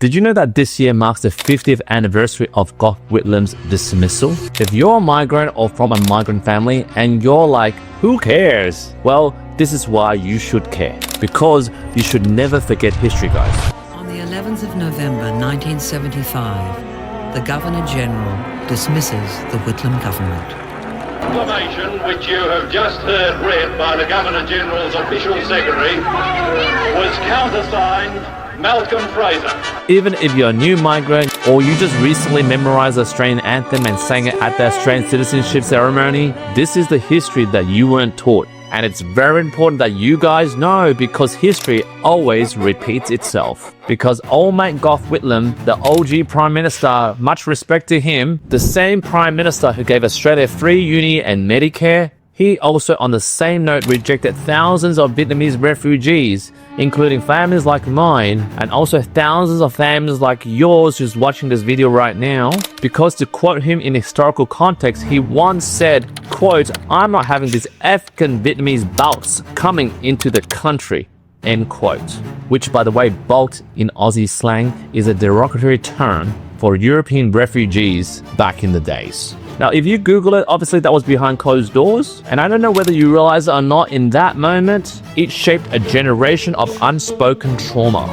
Did you know that this year marks the 50th anniversary of Gough Whitlam's dismissal? If you're a migrant or from a migrant family and you're like, who cares? Well, this is why you should care. Because you should never forget history, guys. On the 11th of November 1975, the Governor-General dismisses the Whitlam government. Proclamation, which you have just heard read by the Governor-General's official secretary, was countersigned Malcolm Fraser. Even if you're a new migrant or you just recently memorized the Australian anthem and sang it at the Australian citizenship ceremony, this is the history that you weren't taught. And it's very important that you guys know because history always repeats itself. Because old mate Gough Whitlam, the OG Prime Minister, much respect to him, the same Prime Minister who gave Australia free uni and Medicare, he also on the same note rejected thousands of Vietnamese refugees, including families like mine and also thousands of families like yours who's watching this video right now. Because to quote him in historical context, he once said, quote, "I'm not having these African Vietnamese balts coming into the country," end quote. Which, by the way, balk in Aussie slang is a derogatory term for European refugees back in the days. Now, if you Google it, obviously that was behind closed doors. And I don't know whether you realize it or not, in that moment, it shaped a generation of unspoken trauma.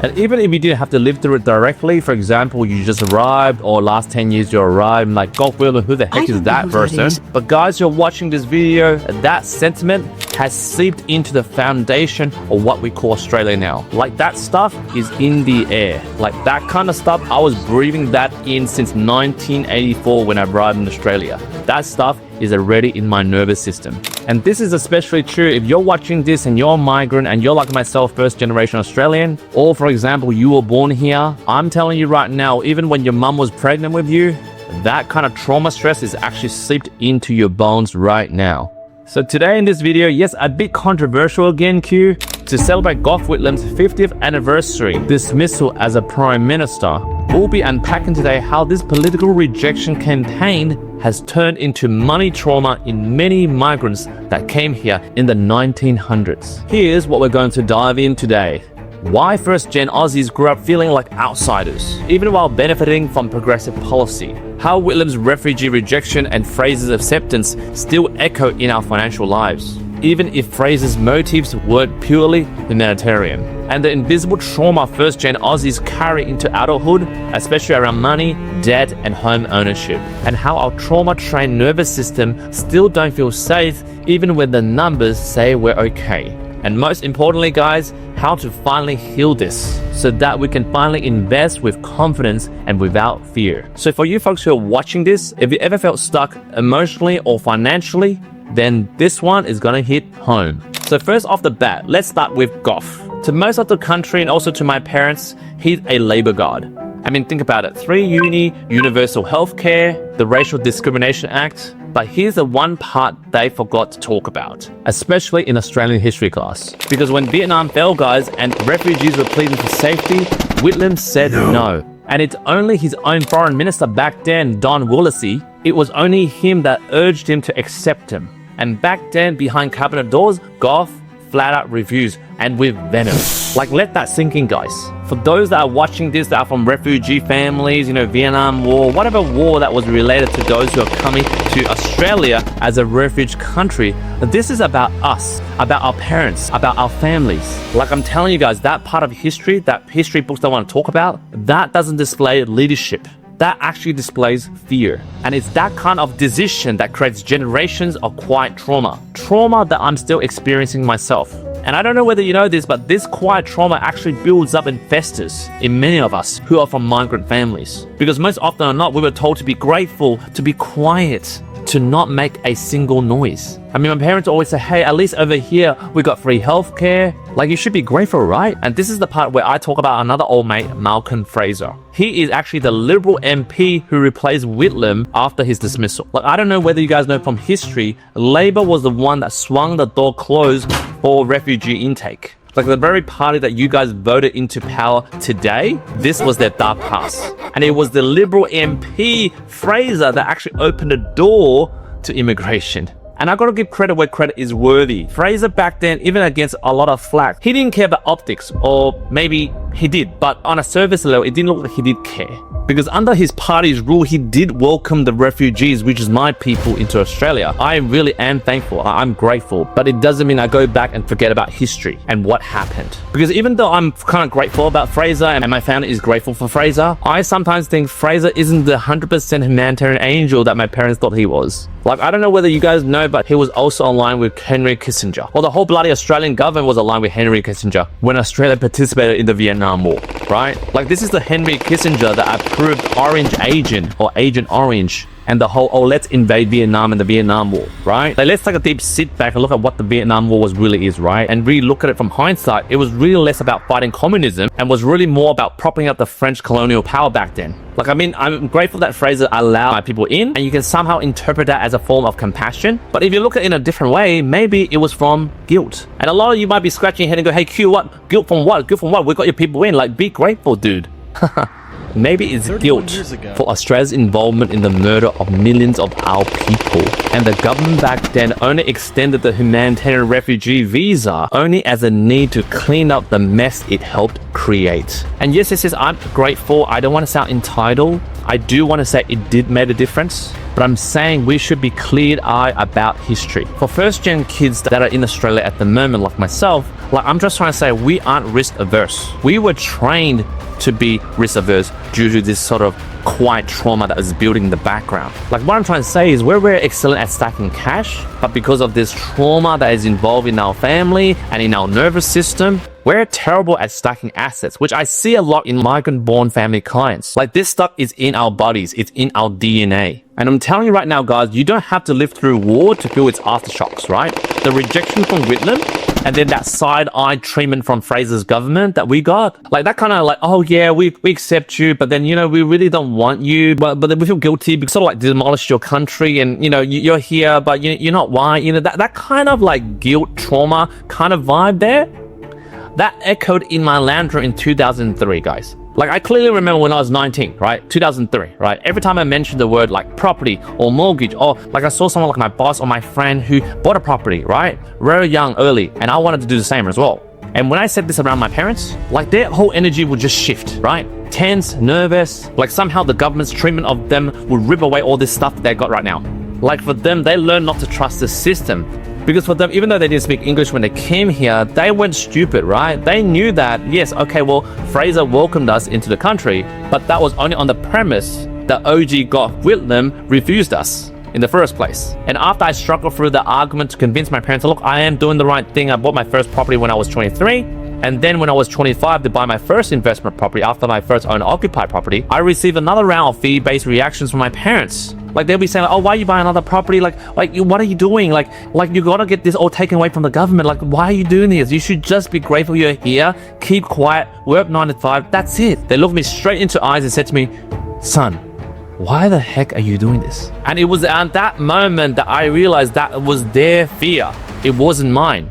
And even if you didn't have to live through it directly, for example, you just arrived or last 10 years you arrived, like, Gough Whitlam, who the heck is that person? But guys, you're watching this video, that sentiment has seeped into the foundation of what we call Australia now. Like, that stuff is in the air. Like, that kind of stuff, I was breathing that in since 1984 when I arrived in Australia. That stuff is already in my nervous system. And this is especially true if you're watching this and you're a migrant and you're like myself, first generation Australian, or for example, you were born here. I'm telling you right now, even when your mum was pregnant with you, that kind of trauma stress is actually seeped into your bones right now. So today in this video, yes, a bit controversial again, Q, to celebrate Gough Whitlam's 50th anniversary dismissal as a Prime Minister, we'll be unpacking today how this political rejection campaign has turned into money trauma in many migrants that came here in the 1900s. Here's what we're going to dive in today. Why first-gen Aussies grew up feeling like outsiders, even while benefiting from progressive policy. How Whitlam's refugee rejection and Fraser's acceptance still echo in our financial lives, even if Fraser's motives weren't purely humanitarian. And the invisible trauma first-gen Aussies carry into adulthood, especially around money, debt, and home ownership. And how our trauma-trained nervous system still don't feel safe even when the numbers say we're okay. And most importantly, guys, how to finally heal this so that we can finally invest with confidence and without fear. So for you folks who are watching this, if you ever felt stuck emotionally or financially, then this one is gonna hit home. So first off the bat, let's start with Gough. To most of the country and also to my parents, he's a Labour God. I mean, think about it. 3 uni, universal healthcare, the Racial Discrimination Act. But here's the one part they forgot to talk about, especially in Australian history class. Because when Vietnam fell, guys, and refugees were pleading for safety, Whitlam said no. And it's only his own foreign minister back then, Don Woolsey, it was only him that urged him to accept him. And back then, behind cabinet doors, Gough flat out refused, and with venom. Like, let that sink in, guys. For those that are watching this that are from refugee families, you know, Vietnam War, whatever war that was related to those who are coming to Australia as a refuge country, this is about us, about our parents, about our families. Like I'm telling you guys, that part of history, that history books don't want to talk about, that doesn't display leadership. That actually displays fear. And it's that kind of decision that creates generations of quiet trauma. Trauma that I'm still experiencing myself. And I don't know whether you know this, but this quiet trauma actually builds up and festers in many of us who are from migrant families. Because most often than not, we were told to be grateful, to be quiet, to not make a single noise. I mean, my parents always say, hey, at least over here, we got free healthcare. Like, you should be grateful, right? And this is the part where I talk about another old mate, Malcolm Fraser. He is actually the Liberal MP who replaced Whitlam after his dismissal. Like, I don't know whether you guys know from history, Labour was the one that swung the door closed for refugee intake. Like the very party that you guys voted into power today, this was their dark past. And it was the Liberal MP, Fraser, that actually opened the door to immigration. And I gotta give credit where credit is worthy. Fraser back then, even against a lot of flack, he didn't care about optics, or maybe he did, but on a service level, it didn't look like he did care. Because under his party's rule, he did welcome the refugees, which is my people, into Australia. I really am thankful. I'm grateful. But it doesn't mean I go back and forget about history and what happened. Because even though I'm kind of grateful about Fraser and my family is grateful for Fraser, I sometimes think Fraser isn't the 100% humanitarian angel that my parents thought he was. Like, I don't know whether you guys know, but he was also aligned with Henry Kissinger. Well, the whole bloody Australian government was aligned with Henry Kissinger when Australia participated in the Vietnam War, right? Like, this is the Henry Kissinger that approved Orange Agent or Agent Orange and the whole, oh, let's invade Vietnam and the Vietnam War, right? Like, let's take a deep sit back and look at what the Vietnam War really is, right? And really look at it from hindsight. It was really less about fighting communism and was really more about propping up the French colonial power back then. Like, I mean, I'm grateful that Fraser allowed my people in, and you can somehow interpret that as a form of compassion. But if you look at it in a different way, maybe it was from guilt. And a lot of you might be scratching your head and go, hey, Q, what? Guilt from what? Guilt from what? We got your people in. Like, be grateful, dude. Maybe it's guilt for Australia's involvement in the murder of millions of our people. And the government back then only extended the humanitarian refugee visa only as a need to clean up the mess it helped create. And yes, I'm grateful. I don't want to sound entitled. I do want to say it did make a difference. But I'm saying we should be clear-eyed about history. For first-gen kids that are in Australia at the moment, like myself, like, I'm just trying to say we aren't risk-averse. We were trained to be risk-averse due to this sort of quiet trauma that is building in the background. Like, what I'm trying to say is we're very excellent at stacking cash, but because of this trauma that is involved in our family and in our nervous system, we're terrible at stacking assets, which I see a lot in migrant-born family clients. Like, this stuff is in our bodies, it's in our DNA. And I'm telling you right now, guys, you don't have to live through war to feel its aftershocks, right? The rejection from Whitlam, and then that side-eye treatment from Fraser's government that we got. Like, that kind of like, oh yeah, we accept you, but then, you know, we really don't want you, but then we feel guilty because sort of like demolished your country, and, you know, you're here, but you're not white. You know, that kind of like guilt, trauma kind of vibe there, that echoed in my Land Rover in 2003, guys. Like, I clearly remember when I was 19, right? 2003, right? Every time I mentioned the word like property or mortgage, or like I saw someone like my boss or my friend who bought a property, right? Very young, early, and I wanted to do the same as well. And when I said this around my parents, like, their whole energy would just shift, right? Tense, nervous, like somehow the government's treatment of them would rip away all this stuff that they got right now. Like, for them, they learned not to trust the system. Because for them, even though they didn't speak English when they came here, they weren't stupid, right? They knew that, yes, okay, well, Fraser welcomed us into the country, but that was only on the premise that OG Gough Whitlam refused us in the first place. And after I struggled through the argument to convince my parents, look, I am doing the right thing. I bought my first property when I was 23. And then when I was 25 to buy my first investment property after my first owner-occupied property, I received another round of fee-based reactions from my parents. Like, they'll be saying, like, oh, why are you buying another property? Like, what are you doing? Like you gotta get this all taken away from the government. Like, why are you doing this? You should just be grateful you're here, keep quiet, work 9 to 5, that's it. They looked me straight into eyes and said to me, son, why the heck are you doing this? And it was at that moment that I realized that was their fear. It wasn't mine.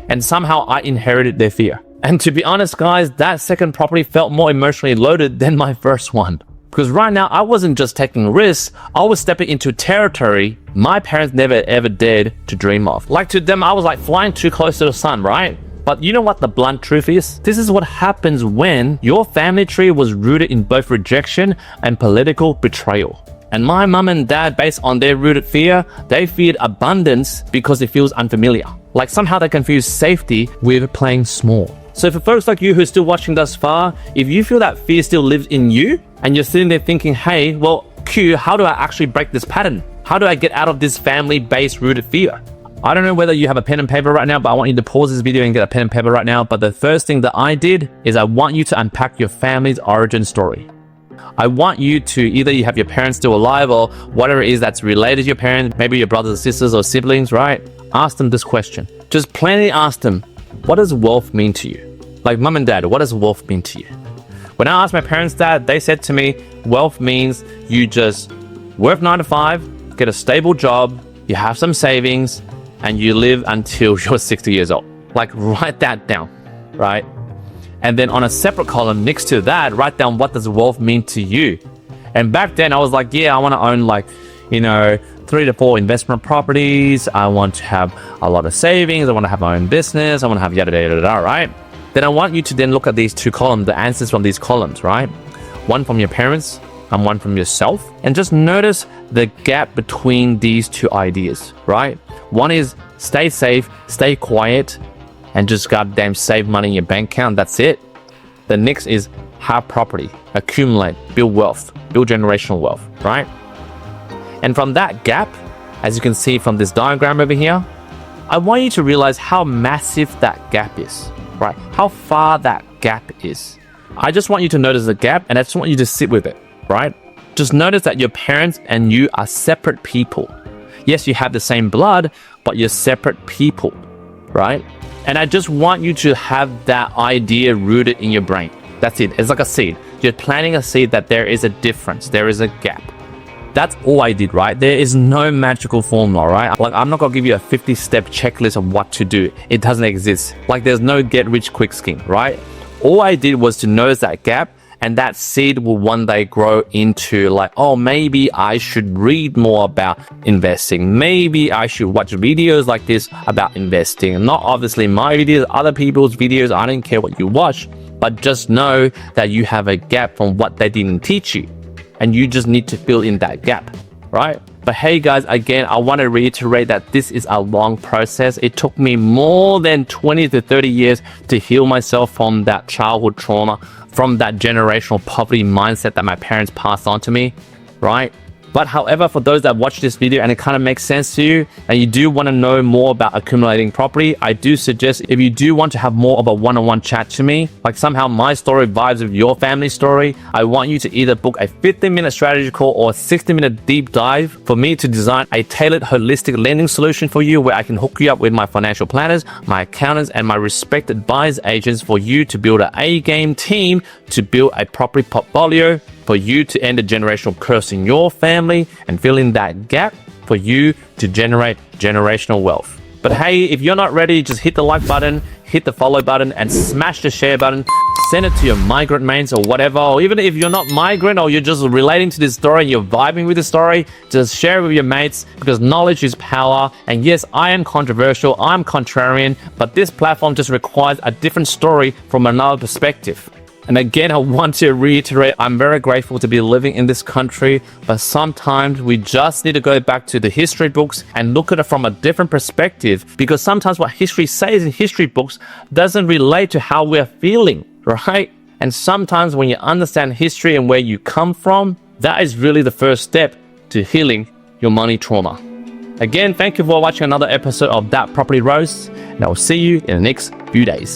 And somehow I inherited their fear. And to be honest, guys, that second property felt more emotionally loaded than my first one. Because right now, I wasn't just taking risks, I was stepping into territory my parents never ever dared to dream of. Like, to them, I was like flying too close to the sun, right? But you know what the blunt truth is? This is what happens when your family tree was rooted in both rejection and political betrayal. And my mum and dad, based on their rooted fear, they feared abundance because it feels unfamiliar. Like, somehow they confuse safety with playing small. So for folks like you who are still watching thus far, if you feel that fear still lives in you, and you're sitting there thinking, hey, well, Q, how do I actually break this pattern? How do I get out of this family-based rooted fear? I don't know whether you have a pen and paper right now, but I want you to pause this video and get a pen and paper right now. But the first thing that I did is I want you to unpack your family's origin story. I want you to, either you have your parents still alive or whatever it is that's related to your parents, maybe your brothers or sisters or siblings, right? Ask them this question. Just plainly ask them, what does wealth mean to you? Like, mum and dad, what does wealth mean to you? When I asked my parents that, they said to me, wealth means you just work 9 to 5, get a stable job, you have some savings, and you live until you're 60 years old. Like, write that down, right? And then on a separate column next to that, write down what does wealth mean to you. And back then I was like, yeah, I want to own like, 3 to 4 investment properties. I want to have a lot of savings. I want to have my own business. I want to have yada yada yada, right? Then I want you to then look at these 2 columns, the answers from these columns, right? One from your parents and one from yourself. And just notice the gap between these 2 ideas, right? One is stay safe, stay quiet, and just goddamn save money in your bank account. That's it. The next is have property, accumulate, build wealth, build generational wealth, right? And from that gap, as you can see from this diagram over here, I want you to realize how massive that gap is, right? How far that gap is. I just want you to notice the gap, and I just want you to sit with it, right? Just notice that your parents and you are separate people. Yes, you have the same blood, but you're separate people, right? And I just want you to have that idea rooted in your brain. That's it. It's like a seed. You're planting a seed that there is a difference. There is a gap. That's all I did, right? There is no magical formula, right? Like, I'm not gonna give you a 50-step checklist of what to do. It doesn't exist. Like, there's no get-rich-quick scheme, right? All I did was to notice that gap, and that seed will one day grow into like, oh, maybe I should read more about investing. Maybe I should watch videos like this about investing. Not obviously my videos, other people's videos. I don't care what you watch, but just know that you have a gap from what they didn't teach you. And you just need to fill in that gap, right? But hey guys, again, I want to reiterate that this is a long process. It took me more than 20 to 30 years to heal myself from that childhood trauma, from that generational poverty mindset that my parents passed on to me, right? But however, for those that watch this video and it kind of makes sense to you and you do want to know more about accumulating property, I do suggest if you do want to have more of a one-on-one chat to me, like somehow my story vibes with your family story, I want you to either book a 15-minute strategy call or a 60-minute deep dive for me to design a tailored holistic lending solution for you where I can hook you up with my financial planners, my accountants, and my respected buyers agents for you to build an A-game team to build a property portfolio for you to end a generational curse in your family and fill in that gap for you to generate generational wealth. But hey, if you're not ready, just hit the like button, hit the follow button, and smash the share button. Send it to your migrant mates or whatever. Or even if you're not migrant or you're just relating to this story and you're vibing with the story, just share it with your mates because knowledge is power. And yes, I am controversial, I'm contrarian, but this platform just requires a different story from another perspective. And again, I want to reiterate, I'm very grateful to be living in this country, but sometimes we just need to go back to the history books and look at it from a different perspective, because sometimes what history says in history books doesn't relate to how we're feeling, right? And sometimes when you understand history and where you come from, that is really the first step to healing your money trauma. Again, thank you for watching another episode of That Property Roast, and I will see you in the next few days.